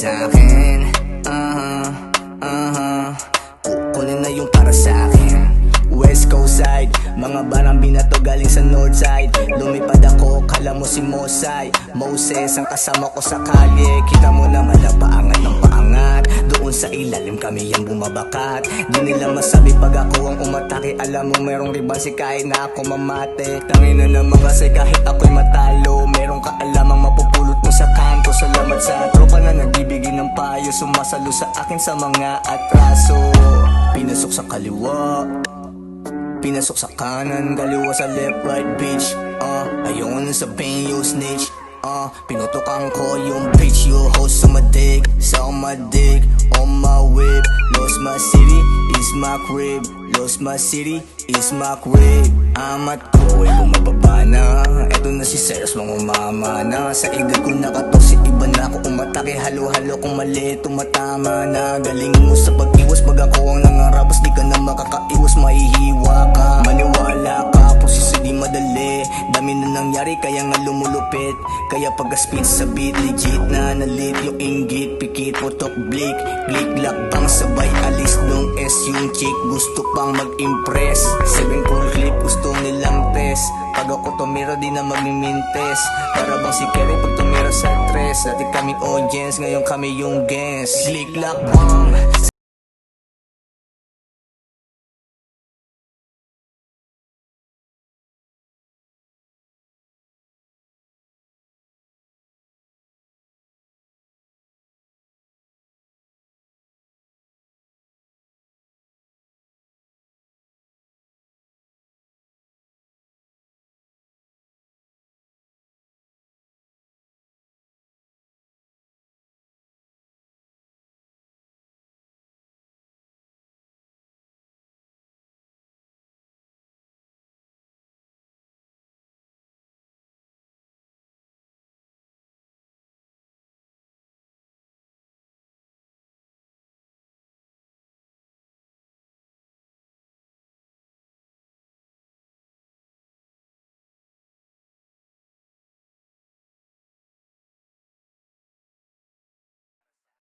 sa'kin. Kunin na yung para sa'kin. West Coast side, mga barang binato galing sa North side. Lumipad ako, kala mo si Mosay Moses ang kasama ko sa kalye. Kita mo naman na paangat ng paangat. Doon sa ilalim kami yung bumabakat. Di nila masabi pag ako ang umatake. Alam mo merong ribansi kahit na ako mamate. Tangina naman kasi kahit ako'y matalo. Merong kaalamang mapupulot mo sa kanto. Salamat sa tropa na nagbibigay ng payo. Sumasalo sa akin sa mga atraso. Pinasok sa kaliwa, pinasok sa kanan, kaliwa sa left, right, bitch. Ayoko na sabihin you snitch. Pinutokan ko yung bitch. You host on my dick, suck my dick, on my whip. Lost my city, is my crib. Lost my city, is my crib. Amat ko ay bumababa na. Eto na si Seros, mga umama na. Sa edad ko nakatok, si iba na ako umatake. Halo-halo kung mali, tumatama na. Galing mo sa pag-iwas, pag ako ang nangarabas. Di ka na makakaiwas, mahihiwa ka. Maniwala ka, proseso di madali. Dami na nangyari, kaya nga lumulupit. Kaya pag-speed sa beat, legit na nalit. Yung inggit, pikit, putok, blick. Click, lakbang, sabay, alis nung S. Yung chick, gusto pang mag-impress. 7 cool clip, gusto nilang test. Pag ako tumira, di na magmimintes. Para bang si Kerry pag tumira sa tres. Dati kaming audience, ngayon kami yung guest. Click, lakbang,